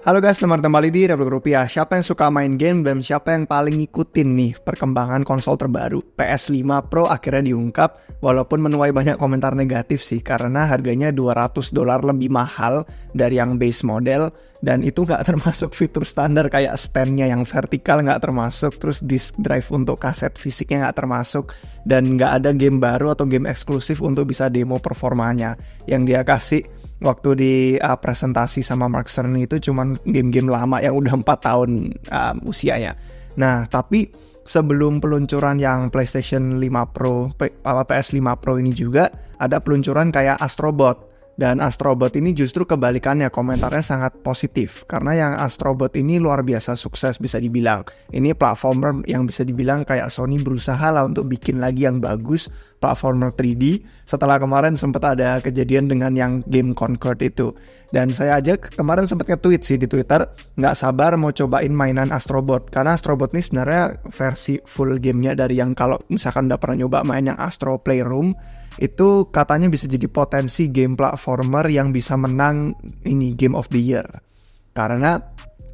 Halo guys, selamat kembali di Republik Rupiah. Siapa yang suka main game dan siapa yang paling ngikutin nih perkembangan konsol terbaru? PS5 Pro akhirnya diungkap, walaupun menuai banyak komentar negatif sih, karena harganya $200 lebih mahal dari yang base model, dan itu nggak termasuk fitur standar kayak stand-nya yang vertikal nggak termasuk, terus disk drive untuk kaset fisiknya nggak termasuk, dan nggak ada game baru atau game eksklusif untuk bisa demo performanya. Yang dia kasih waktu di presentasi sama Mark Cerny itu cuman game-game lama yang udah 4 tahun usianya. Nah, tapi sebelum peluncuran yang PlayStation 5 Pro, PS5 Pro ini juga ada peluncuran kayak Astrobot. Dan Astrobot ini justru kebalikannya, komentarnya sangat positif. Karena yang Astrobot ini luar biasa sukses bisa dibilang. Ini platformer yang bisa dibilang kayak Sony berusaha lah untuk bikin lagi yang bagus, platformer 3D. Setelah kemarin sempat ada kejadian dengan yang game Concord itu. Dan saya aja kemarin sempat nge-tweet sih di Twitter, nggak sabar mau cobain mainan Astrobot. Karena Astrobot ini sebenarnya versi full gamenya dari yang kalau misalkan udah pernah nyoba main yang Astro Playroom, itu katanya bisa jadi potensi game platformer yang bisa menang ini Game of the Year. Karena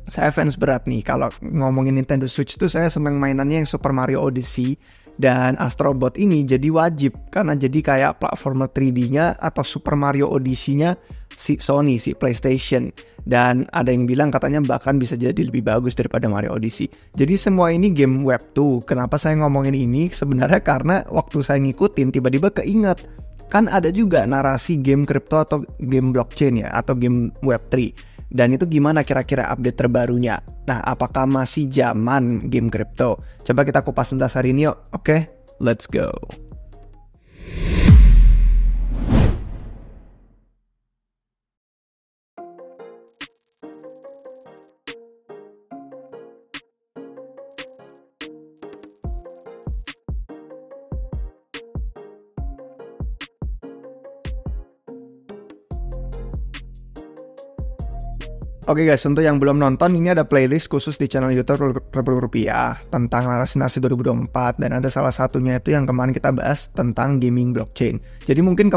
saya fans berat nih, kalau ngomongin Nintendo Switch tuh saya seneng mainannya yang Super Mario Odyssey. Dan Astrobot ini jadi wajib, karena jadi kayak platformer 3D-nya atau Super Mario Odyssey-nya si Sony, si PlayStation. Dan ada yang bilang katanya bahkan bisa jadi lebih bagus daripada Mario Odyssey. Jadi semua ini game web tuh. Kenapa saya ngomongin ini? Sebenarnya karena waktu saya ngikutin tiba-tiba keinget, kan ada juga narasi game crypto atau game blockchain ya, atau game web3. Dan itu gimana kira-kira update terbarunya? Nah, apakah masih zaman game crypto? Coba kita kupas tuntas hari ini yuk. Oke, let's go. Oke guys, untuk yang belum nonton, ini ada playlist khusus di channel YouTube Republik Rupiah tentang narasi-narasi 2024, dan ada salah satunya itu yang kemarin kita bahas tentang gaming blockchain. Jadi mungkin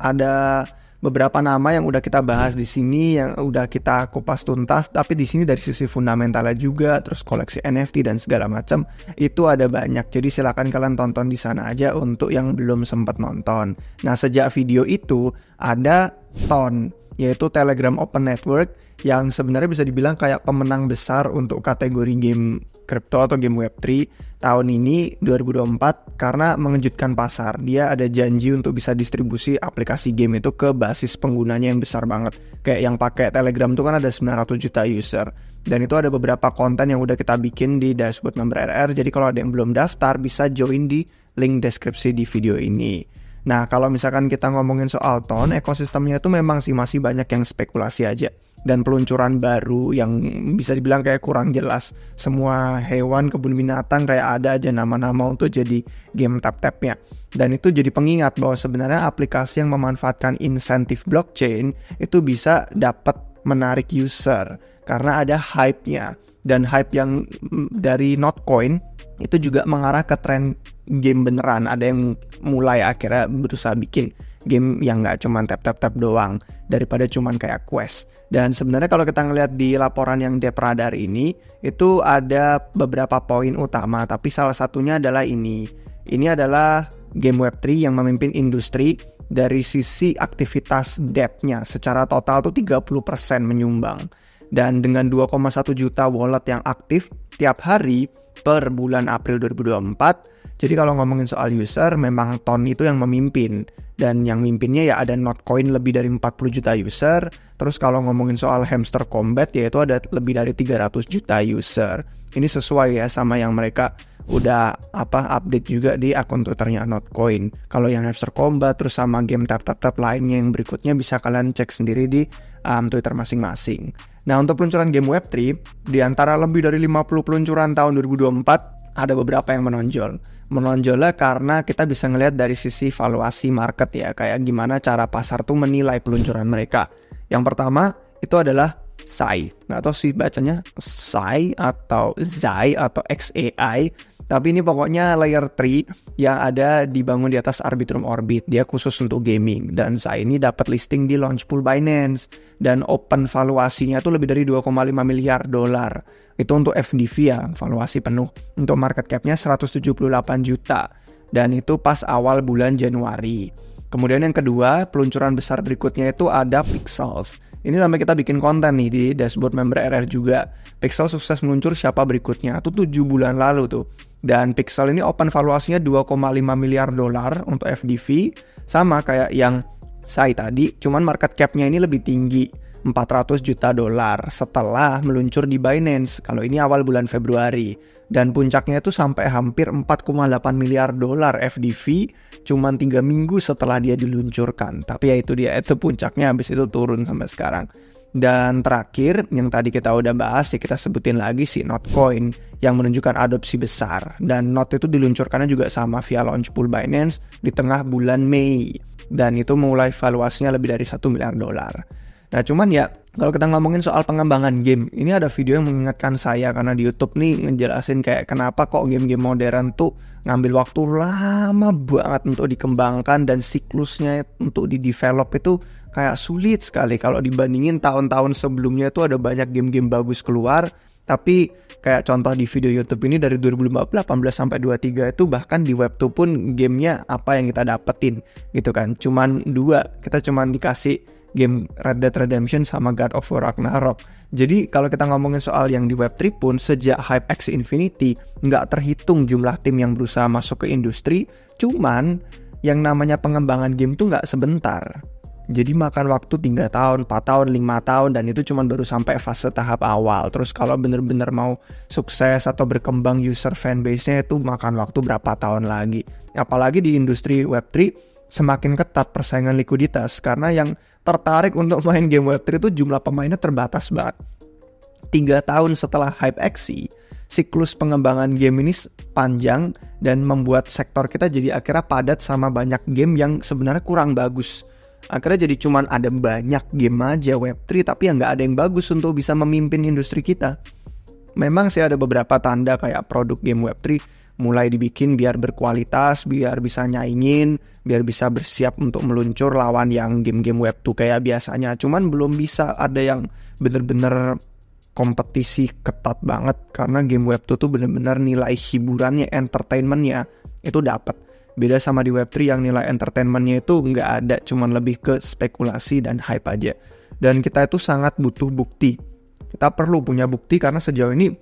ada beberapa nama yang udah kita bahas di sini, yang udah kita kupas tuntas, tapi di sini dari sisi fundamentalnya juga, terus koleksi NFT dan segala macam itu ada banyak. Jadi silakan kalian tonton di sana aja untuk yang belum sempat nonton. Nah, sejak video itu ada TON, yaitu Telegram Open Network, yang sebenarnya bisa dibilang kayak pemenang besar untuk kategori game crypto atau game web3 tahun ini 2024, karena mengejutkan pasar. Dia ada janji untuk bisa distribusi aplikasi game itu ke basis penggunanya yang besar banget. Kayak yang pakai Telegram itu kan ada 900 juta user. Dan itu ada beberapa konten yang udah kita bikin di dashboard member RR. Jadi kalau ada yang belum daftar bisa join di link deskripsi di video ini. Nah, kalau misalkan kita ngomongin soal TON, ekosistemnya itu memang sih masih banyak yang spekulasi aja. Dan peluncuran baru yang bisa dibilang kayak kurang jelas. Semua hewan, kebun binatang kayak ada aja nama-nama untuk jadi game tap-tapnya. Dan itu jadi pengingat bahwa sebenarnya aplikasi yang memanfaatkan insentif blockchain itu bisa dapat menarik user. Karena ada hype-nya. Dan hype yang dari Notcoin itu juga mengarah ke tren game beneran. Ada yang mulai akhirnya berusaha bikin game yang nggak cuma tap-tap-tap doang, daripada cuma kayak quest. Dan sebenarnya kalau kita ngeliat di laporan yang Depradar ini, itu ada beberapa poin utama, tapi salah satunya adalah ini. Ini adalah game web3 yang memimpin industri dari sisi aktivitas dApp-nya. Secara total tuh 30% menyumbang. Dan dengan 2,1 juta wallet yang aktif tiap hari per bulan April 2024, jadi kalau ngomongin soal user, memang TON itu yang memimpin. Dan yang mimpinnya ya ada Notcoin lebih dari 40 juta user. Terus kalau ngomongin soal Hamster Combat, yaitu ada lebih dari 300 juta user. Ini sesuai ya sama yang mereka udah update juga di akun Twitternya Notcoin. Kalau yang Hamster Combat terus sama game tap-tap lainnya yang berikutnya bisa kalian cek sendiri di Twitter masing-masing. Nah, untuk peluncuran game Web3, di antara lebih dari 50 peluncuran tahun 2024, ada beberapa yang menonjol. Menonjolnya karena kita bisa ngelihat dari sisi valuasi market ya, kayak gimana cara pasar tuh menilai peluncuran mereka. Yang pertama itu adalah SAI. Nggak tahu sih bacanya SAI atau ZAI atau XAI. Tapi ini pokoknya layer 3 yang ada dibangun di atas Arbitrum Orbit. Dia khusus untuk gaming. Dan saat ini dapat listing di Launchpool Binance. Dan open valuasinya tuh lebih dari 2,5 miliar dolar. Itu untuk FDV ya, valuasi penuh. Untuk market capnya 178 juta. Dan itu pas awal bulan Januari. Kemudian yang kedua, peluncuran besar berikutnya itu ada Pixels. Ini sampai kita bikin konten nih di dashboard member RR juga. Pixel sukses meluncur siapa berikutnya. Itu 7 bulan lalu tuh. Dan Pixel ini open valuasinya 2,5 miliar dolar untuk FDV. Sama kayak yang saya tadi, cuman market cap-nya ini lebih tinggi. 400 juta dolar setelah meluncur di Binance. Kalau ini awal bulan Februari. Dan puncaknya itu sampai hampir 4,8 miliar dolar FDV cuman 3 minggu setelah dia diluncurkan. Tapi ya itu dia, itu puncaknya, habis itu turun sampai sekarang. Dan terakhir yang tadi kita udah bahas ya, kita sebutin lagi si Notcoin yang menunjukkan adopsi besar. Dan Not itu diluncurkannya juga sama via Launchpool Binance di tengah bulan Mei. Dan itu mulai valuasinya lebih dari 1 miliar dolar. Nah cuman ya kalau kita ngomongin soal pengembangan game, ini ada video yang mengingatkan saya karena di YouTube nih ngejelasin kayak kenapa kok game-game modern tuh ngambil waktu lama banget untuk dikembangkan dan siklusnya untuk di-develop itu kayak sulit sekali. Kalau dibandingin tahun-tahun sebelumnya tuh ada banyak game-game bagus keluar, tapi kayak contoh di video YouTube ini dari 2018 sampai 23 itu bahkan di Web2 pun gamenya apa yang kita dapetin gitu kan. Cuman 2, kita cuman dikasih game Red Dead Redemption sama God of War Ragnarok. Jadi kalau kita ngomongin soal yang di Web3 pun sejak Hype X Infinity nggak terhitung jumlah tim yang berusaha masuk ke industri. Cuman yang namanya pengembangan game tuh nggak sebentar. Jadi makan waktu 3 tahun, 4 tahun, 5 tahun dan itu cuma baru sampai fase tahap awal. Terus kalau bener-bener mau sukses atau berkembang user fanbase-nya itu makan waktu berapa tahun lagi. Apalagi di industri Web3 semakin ketat persaingan likuiditas karena yang tertarik untuk main game Web3 itu jumlah pemainnya terbatas banget. 3 tahun setelah Hype XC, siklus pengembangan game ini panjang dan membuat sektor kita jadi akhirnya padat sama banyak game yang sebenarnya kurang bagus. Akhirnya jadi cuman ada banyak game aja Web3 tapi yang nggak ada yang bagus untuk bisa memimpin industri kita. Memang sih ada beberapa tanda kayak produk game Web3 mulai dibikin biar berkualitas, biar bisa nyaingin, biar bisa bersiap untuk meluncur lawan yang game-game Web2 kayak biasanya. Cuman belum bisa ada yang bener-bener kompetisi ketat banget karena game Web2 tuh bener-bener nilai hiburannya, entertainmentnya itu dapat. Beda sama di Web3 yang nilai entertainmentnya itu nggak ada, cuman lebih ke spekulasi dan hype aja. Dan kita itu sangat butuh bukti. Kita perlu punya bukti karena sejauh ini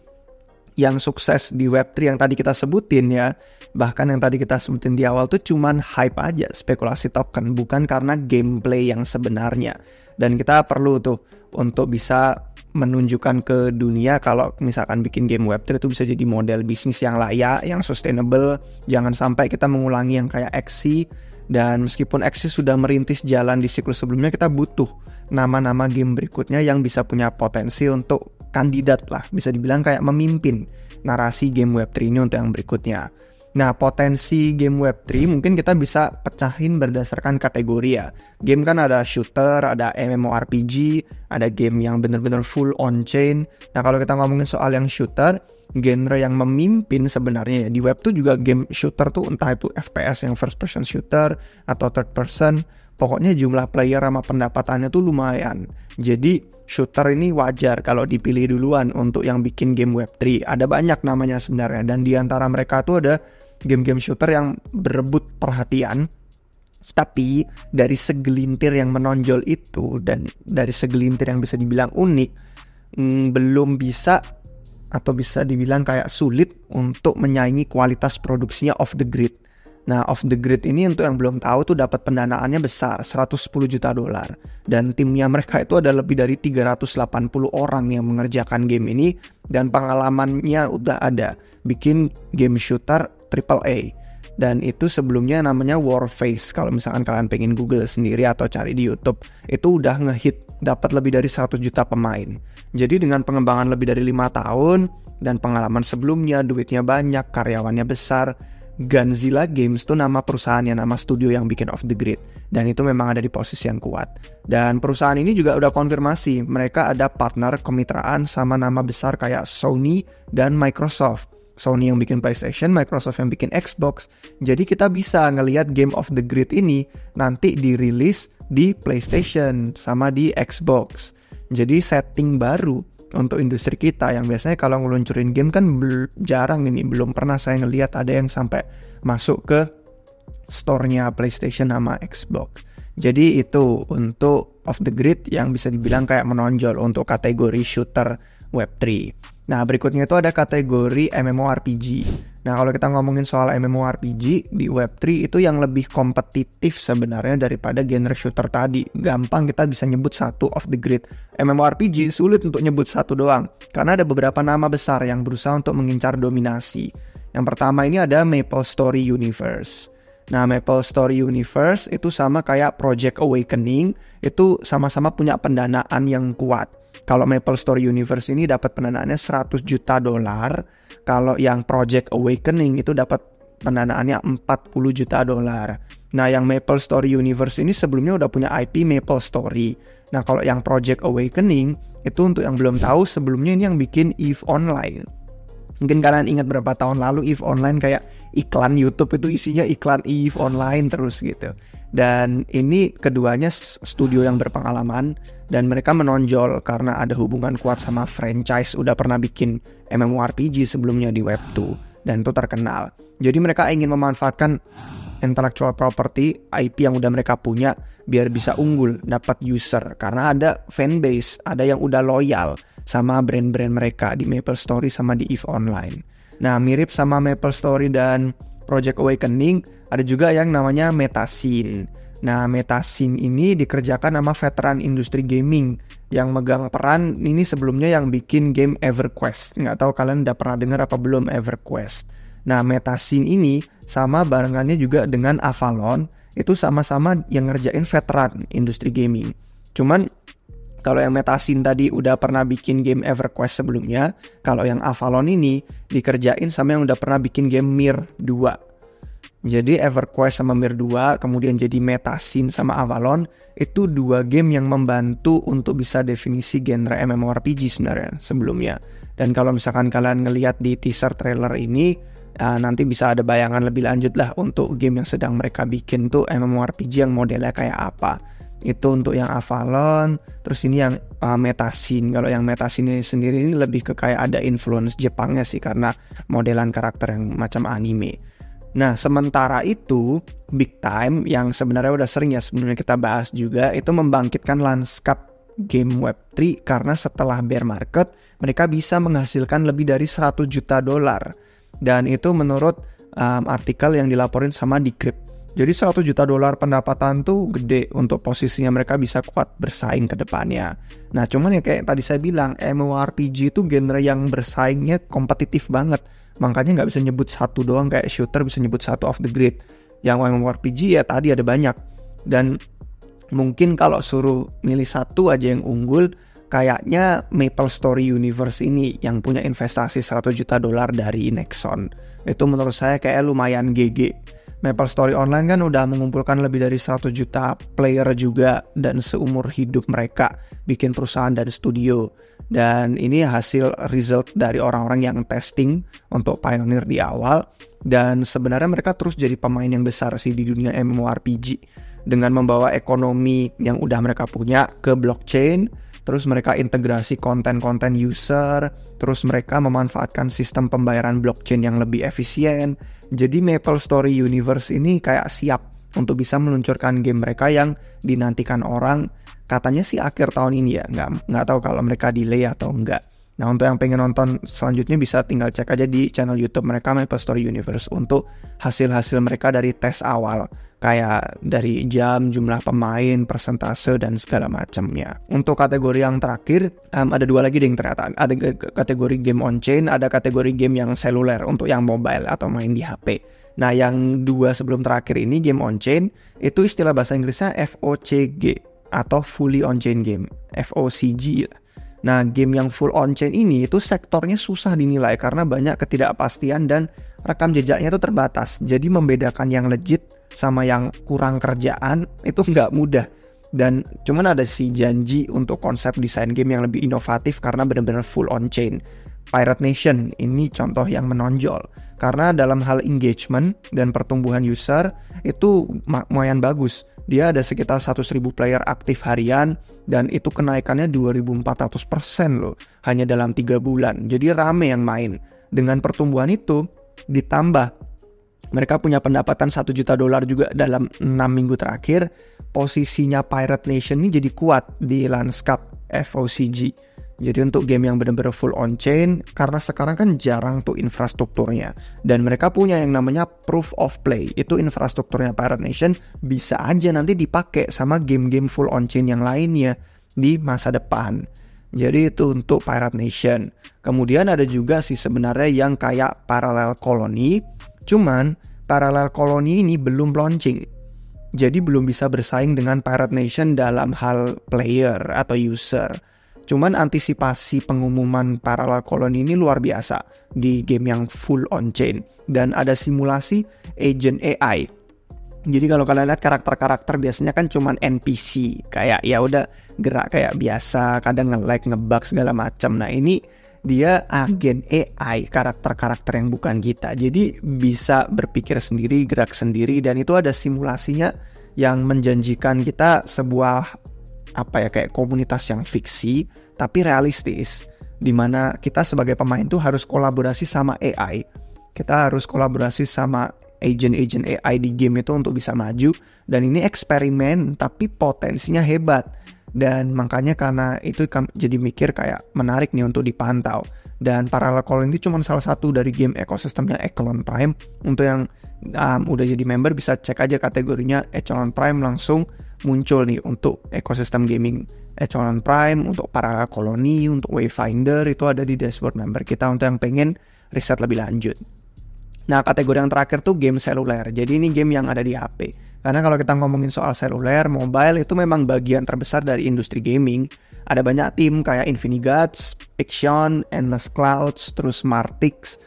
yang sukses di Web3 yang tadi kita sebutin ya, bahkan yang tadi kita sebutin di awal tuh cuman hype aja, spekulasi token, bukan karena gameplay yang sebenarnya. Dan kita perlu tuh untuk bisa menunjukkan ke dunia kalau misalkan bikin game Web3 itu bisa jadi model bisnis yang layak, yang sustainable. Jangan sampai kita mengulangi yang kayak XC. Dan meskipun XC sudah merintis jalan di siklus sebelumnya, kita butuh nama-nama game berikutnya yang bisa punya potensi untuk kandidat lah, bisa dibilang kayak memimpin narasi game Web3 ini untuk yang berikutnya. Nah, potensi game Web3 mungkin kita bisa pecahin berdasarkan kategori ya. Game kan ada shooter, ada MMORPG, ada game yang bener-bener full on-chain. Nah, kalau kita ngomongin soal yang shooter, genre yang memimpin sebenarnya ya, di Web2 juga game shooter tuh entah itu FPS yang first person shooter atau third person, pokoknya jumlah player sama pendapatannya tuh lumayan. Jadi shooter ini wajar kalau dipilih duluan untuk yang bikin game Web3. Ada banyak namanya sebenarnya dan di antara mereka tuh ada game-game shooter yang berebut perhatian. Tapi dari segelintir yang menonjol itu dan dari segelintir yang bisa dibilang unik, belum bisa atau bisa dibilang kayak sulit untuk menyaingi kualitas produksinya Off the Grid. Nah, Off the Grid ini untuk yang belum tahu tuh dapat pendanaannya besar, 110 juta dolar. Dan timnya mereka itu ada lebih dari 380 orang yang mengerjakan game ini dan pengalamannya udah ada. Bikin game shooter AAA. Dan itu sebelumnya namanya Warface. Kalau misalkan kalian pengen Google sendiri atau cari di YouTube, itu udah ngehit, dapat lebih dari 100 juta pemain. Jadi dengan pengembangan lebih dari 5 tahun dan pengalaman sebelumnya, duitnya banyak, karyawannya besar, Gunzilla Games tuh nama perusahaannya, nama studio yang bikin Off the Grid. Dan itu memang ada di posisi yang kuat. Dan perusahaan ini juga udah konfirmasi, mereka ada partner kemitraan sama nama besar kayak Sony dan Microsoft. Sony yang bikin PlayStation, Microsoft yang bikin Xbox. Jadi kita bisa ngelihat Game of the Grid ini nanti dirilis di PlayStation sama di Xbox. Jadi setting baru untuk industri kita yang biasanya kalau ngeluncurin game kan jarang ini, belum pernah saya ngelihat ada yang sampai masuk ke store-nya PlayStation sama Xbox. Jadi itu untuk Off the Grid yang bisa dibilang kayak menonjol untuk kategori shooter Web3. Nah, berikutnya itu ada kategori MMORPG. Nah, kalau kita ngomongin soal MMORPG di Web3 itu yang lebih kompetitif sebenarnya daripada genre shooter tadi. Gampang kita bisa nyebut satu Off the Grid. MMORPG sulit untuk nyebut satu doang, karena ada beberapa nama besar yang berusaha untuk mengincar dominasi. Yang pertama ini ada MapleStory Universe. Nah, MapleStory Universe itu sama kayak Project Awakening, itu sama-sama punya pendanaan yang kuat. Kalau MapleStory Universe ini dapat pendanaannya $100 juta. Kalau yang Project Awakening itu dapat pendanaannya $40 juta. Nah, yang MapleStory Universe ini sebelumnya udah punya IP MapleStory. Nah, kalau yang Project Awakening itu untuk yang belum tahu, sebelumnya ini yang bikin EVE Online. Mungkin kalian ingat berapa tahun lalu EVE Online kayak iklan YouTube itu isinya iklan EVE Online terus gitu. Dan ini keduanya studio yang berpengalaman dan mereka menonjol karena ada hubungan kuat sama franchise, udah pernah bikin MMORPG sebelumnya di Web2 dan itu terkenal. Jadi mereka ingin memanfaatkan intellectual property, IP yang udah mereka punya biar bisa unggul, dapat user karena ada fanbase, ada yang udah loyal sama brand-brand mereka di MapleStory sama di EVE Online. Nah, mirip sama MapleStory dan Project Awakening, ada juga yang namanya Metascene. Nah, Metascene ini dikerjakan sama veteran industri gaming yang megang peran ini sebelumnya yang bikin game EverQuest. Nggak tahu kalian udah pernah dengar apa belum EverQuest. Nah, Metascene ini sama barengannya juga dengan Avalon, itu sama-sama yang ngerjain veteran industri gaming. Cuman kalau yang Metascene tadi udah pernah bikin game EverQuest sebelumnya, kalau yang Avalon ini dikerjain sama yang udah pernah bikin game Mir 2. Jadi EverQuest sama Mir 2, kemudian jadi Metascene sama Avalon, itu dua game yang membantu untuk bisa definisi genre MMORPG sebenarnya sebelumnya. Dan kalau misalkan kalian ngelihat di teaser trailer ini, nanti bisa ada bayangan lebih lanjut lah untuk game yang sedang mereka bikin tuh MMORPG yang modelnya kayak apa. Itu untuk yang Avalon, terus ini yang Metascene. Kalau yang Metascene ini sendiri ini lebih ke kayak ada influence Jepangnya sih karena modelan karakter yang macam anime. Nah, sementara itu Big Time yang sebenarnya udah sering ya sebelumnya kita bahas juga, itu membangkitkan lanskap game Web3 karena setelah bear market mereka bisa menghasilkan lebih dari $100 juta. Dan itu menurut artikel yang dilaporin sama Decrypt. Jadi $100 juta pendapatan tuh gede untuk posisinya mereka bisa kuat bersaing ke depannya. Nah, cuman ya kayak tadi saya bilang, MMORPG itu genre yang bersaingnya kompetitif banget. Makanya nggak bisa nyebut satu doang kayak shooter bisa nyebut satu Off the Grid. Yang MMORPG ya tadi ada banyak. Dan mungkin kalau suruh milih satu aja yang unggul, kayaknya MapleStory Universe ini yang punya investasi $100 juta dari Nexon. Itu menurut saya kayak lumayan GG. MapleStory Online kan udah mengumpulkan lebih dari 100 juta player juga dan seumur hidup mereka bikin perusahaan dan studio. Dan ini hasil result dari orang-orang yang testing untuk Pioneer di awal. Dan sebenarnya mereka terus jadi pemain yang besar sih di dunia MMORPG dengan membawa ekonomi yang udah mereka punya ke blockchain. Terus mereka integrasi konten-konten user, terus mereka memanfaatkan sistem pembayaran blockchain yang lebih efisien. Jadi MapleStory Universe ini kayak siap untuk bisa meluncurkan game mereka yang dinantikan orang. Katanya sih akhir tahun ini ya, nggak tahu kalau mereka delay atau enggak. Nah, untuk yang pengen nonton selanjutnya bisa tinggal cek aja di channel YouTube mereka MapleStory Universe untuk hasil-hasil mereka dari tes awal. Kayak dari jam, jumlah pemain, persentase, dan segala macamnya. Untuk kategori yang terakhir, ada dua lagi yang ternyata. Ada kategori game on-chain, ada kategori game yang seluler untuk yang mobile atau main di HP. Nah, yang dua sebelum terakhir ini, game on-chain, itu istilah bahasa Inggrisnya FOCG, atau Fully On-Chain Game, FOCG. Nah, game yang full on-chain ini itu sektornya susah dinilai karena banyak ketidakpastian dan rekam jejaknya itu terbatas. Jadi membedakan yang legit sama yang kurang kerjaan itu nggak mudah. Dan cuman ada si janji untuk konsep desain game yang lebih inovatif karena benar-benar full on-chain. Pirate Nation ini contoh yang menonjol. Karena dalam hal engagement dan pertumbuhan user itu lumayan bagus. Dia ada sekitar 100.000 player aktif harian dan itu kenaikannya 2.400% loh. Hanya dalam 3 bulan. Jadi rame yang main. Dengan pertumbuhan itu ditambah mereka punya pendapatan $1 juta juga dalam 6 minggu terakhir. Posisinya Pirate Nation ini jadi kuat di lanskap FOCG. Jadi untuk game yang benar-benar full on-chain, karena sekarang kan jarang tuh infrastrukturnya. Dan mereka punya yang namanya Proof of Play. Itu infrastrukturnya Pirate Nation bisa aja nanti dipakai sama game-game full on-chain yang lainnya di masa depan. Jadi itu untuk Pirate Nation. Kemudian ada juga sih sebenarnya yang kayak Parallel Colony. Cuman Parallel Colony ini belum launching. Jadi belum bisa bersaing dengan Pirate Nation dalam hal player atau user. Cuman antisipasi pengumuman Parallel Colony ini luar biasa di game yang full on-chain. Dan ada simulasi agent AI. Jadi kalau kalian lihat karakter-karakter biasanya kan cuman NPC. Kayak ya udah gerak kayak biasa, kadang nge-lag, nge-bug segala macam. Nah ini dia agen AI, karakter-karakter yang bukan kita. Jadi bisa berpikir sendiri, gerak sendiri. Dan itu ada simulasinya yang menjanjikan kita sebuah kayak komunitas yang fiksi tapi realistis, dimana kita sebagai pemain tuh harus kolaborasi sama AI. Kita harus kolaborasi sama agent AI di game itu untuk bisa maju. Dan ini eksperimen tapi potensinya hebat. Dan makanya karena itu jadi mikir kayak menarik nih untuk dipantau. Dan Parallel Colony itu cuma salah satu dari game ekosistemnya Echelon Prime. Untuk yang udah jadi member bisa cek aja kategorinya Echelon Prime, langsung muncul nih untuk ekosistem gaming Echelon Prime, untuk Parallel Colony, untuk Wayfinder itu ada di dashboard member kita untuk yang pengen riset lebih lanjut. Nah kategori yang terakhir tuh game seluler. Jadi ini game yang ada di HP. Karena kalau kita ngomongin soal seluler, mobile itu memang bagian terbesar dari industri gaming. Ada banyak tim kayak Infinigats, Ixion, Endless Clouds, terus Martix,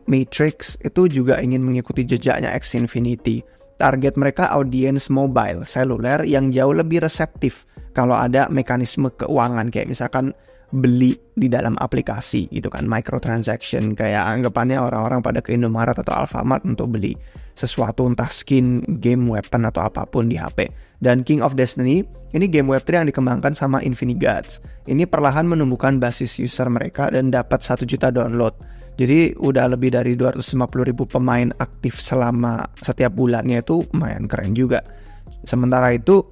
Matrix itu juga ingin mengikuti jejaknya Axie Infinity. Target mereka audiens mobile, seluler yang jauh lebih reseptif kalau ada mekanisme keuangan kayak misalkan beli di dalam aplikasi gitu kan, microtransaction, kayak anggapannya orang-orang pada ke Indomaret atau Alfamart untuk beli sesuatu entah skin, game, weapon atau apapun di HP. Dan King of Destiny ini game Web3 yang dikembangkan sama Infinigats. Ini perlahan menumbuhkan basis user mereka dan dapat 1 juta download. Jadi udah lebih dari 250.000 pemain aktif selama setiap bulannya, itu lumayan keren juga. Sementara itu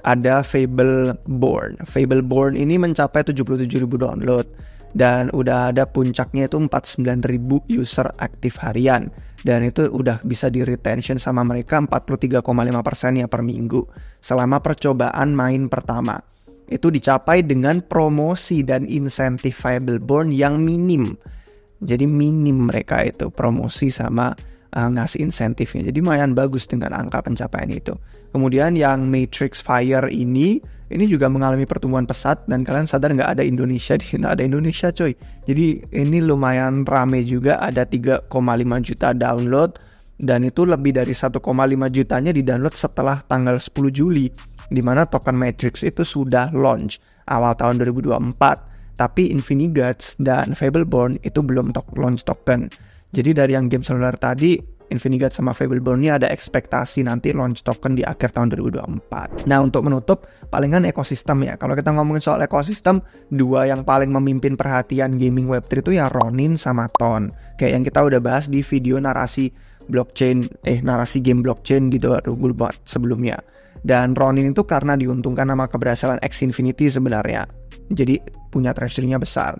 ada Fableborn. Fableborn ini mencapai 77.000 download dan udah ada puncaknya itu 49.000 user aktif harian. Dan itu udah bisa di retention sama mereka 43,5% ya per minggu selama percobaan main pertama. Itu dicapai dengan promosi dan insentif Fableborn yang minim. Jadi minim mereka itu promosi sama ngasih insentifnya. Jadi lumayan bagus dengan angka pencapaian itu. Kemudian yang Matrix Fire ini juga mengalami pertumbuhan pesat. Dan kalian sadar nggak ada Indonesia di sini? Ada Indonesia coy. Jadi ini lumayan rame juga. Ada 3,5 juta download. Dan itu lebih dari 1,5 jutanya di download setelah tanggal 10 Juli. Dimana token Matrix itu sudah launch awal tahun 2024. Tapi Infinigats dan Fableborn itu belum launch token. Jadi dari yang game seluler tadi, Infinigats sama Fableborn ini ada ekspektasi nanti launch token di akhir tahun 2024. Nah untuk menutup, palingan ekosistem ya. Kalau kita ngomongin soal ekosistem, dua yang paling memimpin perhatian gaming Web3 itu ya Ronin sama Ton. Kayak yang kita udah bahas di video narasi game blockchain gitu buat sebelumnya. Dan Ronin itu karena diuntungkan sama keberhasilan Axie Infinity sebenarnya. Jadi punya treasury-nya besar.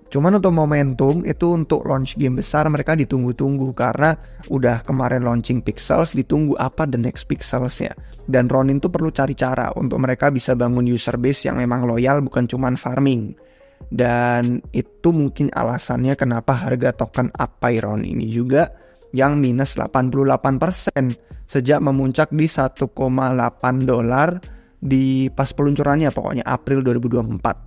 Cuman untuk momentum itu untuk launch game besar mereka ditunggu-tunggu karena udah kemarin launching Pixels, ditunggu apa the next Pixels-nya. Dan Ronin tuh perlu cari cara untuk mereka bisa bangun user base yang memang loyal, bukan cuman farming. Dan itu mungkin alasannya kenapa harga token Apeiron ini juga yang minus 88% sejak memuncak di $1,8 di pas peluncurannya pokoknya April 2024.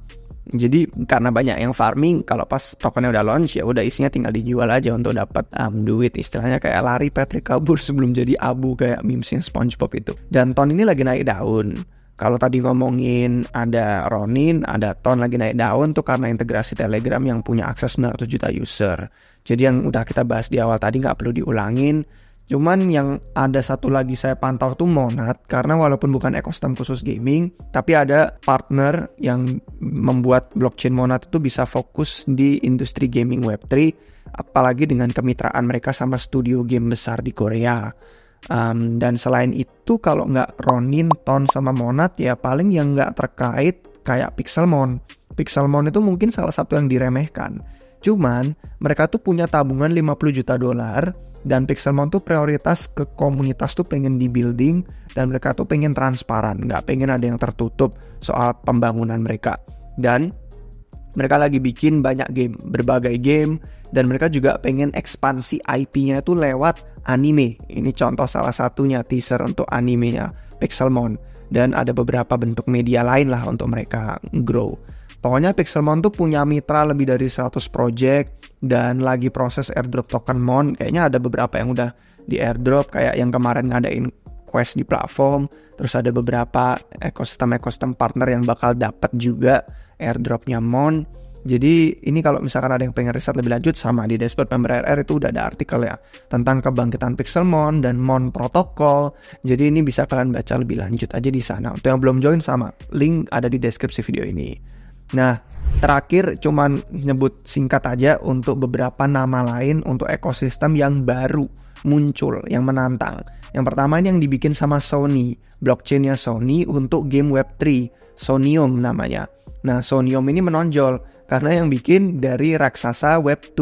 Jadi karena banyak yang farming, kalau pas tokennya udah launch ya udah isinya tinggal dijual aja untuk dapat duit, istilahnya kayak lari Patrick kabur sebelum jadi abu kayak memesnya SpongeBob itu. Dan Ton ini lagi naik daun Kalau tadi ngomongin ada Ronin, ada Ton lagi naik daun tuh karena integrasi Telegram yang punya akses 900 juta user. Jadi yang udah kita bahas di awal tadi nggak perlu diulangin. Cuman yang ada satu lagi saya pantau tuh Monad, karena walaupun bukan ekosistem khusus gaming, tapi ada partner yang membuat blockchain Monad itu bisa fokus di industri gaming Web3, apalagi dengan kemitraan mereka sama studio game besar di Korea. Dan selain itu kalau nggak Ronin, Ton sama Monad ya paling yang nggak terkait kayak Pixelmon. Pixelmon itu mungkin salah satu yang diremehkan. Cuman mereka tuh punya tabungan 50 juta dolar dan Pixelmon tuh prioritas ke komunitas tuh pengen di building dan mereka tuh pengen transparan, nggak pengen ada yang tertutup soal pembangunan mereka. Dan mereka lagi bikin banyak game, berbagai game, dan mereka juga pengen ekspansi IP-nya itu lewat anime. Ini contoh salah satunya teaser untuk animenya Pixelmon. Dan ada beberapa bentuk media lain lah untuk mereka grow. Pokoknya Pixelmon tuh punya mitra lebih dari 100 project dan lagi proses airdrop token Mon. Kayaknya ada beberapa yang udah di airdrop, kayak yang kemarin ngadain quest di platform. Terus ada beberapa ekosistem partner yang bakal dapat juga airdropnya Mon. Jadi ini kalau misalkan ada yang pengen riset lebih lanjut, sama di dashboard member RR itu udah ada artikel ya tentang kebangkitan Pixelmon dan Mon protokol. Jadi ini bisa kalian baca lebih lanjut aja di sana. Untuk yang belum join, sama link ada di deskripsi video ini. Nah, terakhir cuman nyebut singkat aja untuk beberapa nama lain untuk ekosistem yang baru muncul, yang menantang. Yang pertama ini yang dibikin sama Sony, blockchainnya Sony untuk game Web3, Sonium namanya. Nah, Sonium ini menonjol karena yang bikin dari raksasa Web2.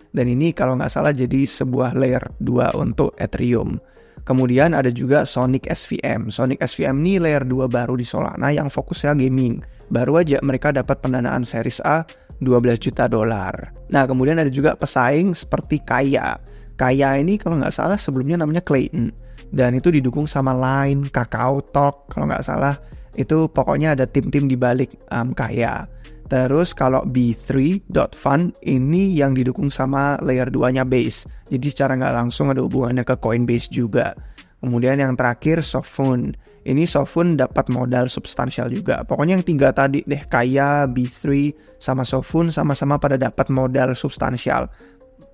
Dan ini kalau nggak salah jadi sebuah layer 2 untuk Ethereum. Kemudian ada juga Sonic SVM. Sonic SVM ini layer 2 baru di Solana yang fokusnya gaming. Baru aja mereka dapat pendanaan Series A 12 juta dolar. Nah, kemudian ada juga pesaing seperti Kaya. Kaya ini kalau nggak salah sebelumnya namanya Clayton. Dan itu didukung sama Line, Kakao Talk kalau nggak salah. Itu pokoknya ada tim-tim di balik Kaya. Terus kalau B3.fund ini yang didukung sama layer 2-nya Base. Jadi secara nggak langsung ada hubungannya ke Coinbase juga. Kemudian yang terakhir Sofun. Ini Sofun dapat modal substansial juga. Pokoknya yang 3 tadi deh, Kaya, B3 sama Sofun sama-sama pada dapat modal substansial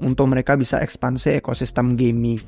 untuk mereka bisa ekspansi ekosistem gaming.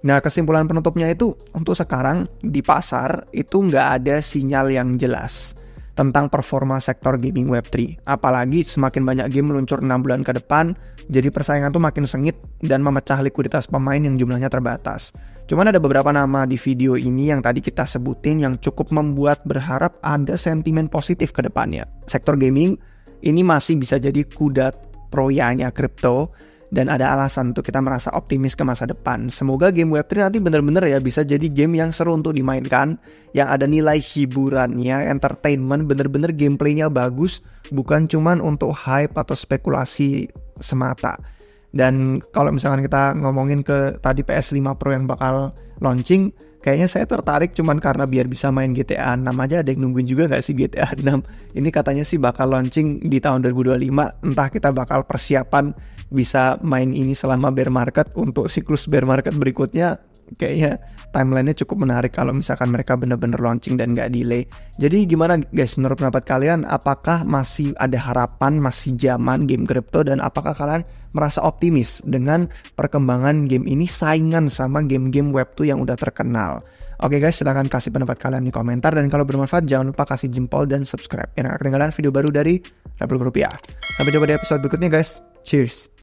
Nah, kesimpulan penutupnya itu untuk sekarang di pasar itu nggak ada sinyal yang jelas tentang performa sektor gaming Web3. Apalagi semakin banyak game meluncur 6 bulan ke depan, jadi persaingan tuh makin sengit dan memecah likuiditas pemain yang jumlahnya terbatas. Cuman ada beberapa nama di video ini yang tadi kita sebutin yang cukup membuat berharap ada sentimen positif ke depannya. Sektor gaming ini masih bisa jadi kuda Troyanya kripto, dan ada alasan untuk kita merasa optimis ke masa depan. Semoga game Web3 nanti bener-bener ya bisa jadi game yang seru untuk dimainkan, yang ada nilai hiburannya, entertainment, bener-bener gameplaynya bagus, bukan cuman untuk hype atau spekulasi semata. Dan kalau misalkan kita ngomongin ke tadi PS5 Pro yang bakal launching, kayaknya saya tertarik cuman karena biar bisa main GTA 6 aja. Ada yang nungguin juga gak sih GTA 6? Ini katanya sih bakal launching di tahun 2025. Entah kita bakal persiapan bisa main ini selama bear market untuk siklus bear market berikutnya. Kayaknya timelinenya cukup menarik kalau misalkan mereka bener-bener launching dan gak delay. Jadi gimana guys menurut pendapat kalian? Apakah masih ada harapan, masih zaman game crypto, dan apakah kalian merasa optimis dengan perkembangan game ini saingan sama game-game Web2 yang udah terkenal? Oke guys, silahkan kasih pendapat kalian di komentar, dan kalau bermanfaat jangan lupa kasih jempol dan subscribe biar gak ketinggalan video baru dari Republik Rupiah. Sampai jumpa di episode berikutnya guys. Cheers!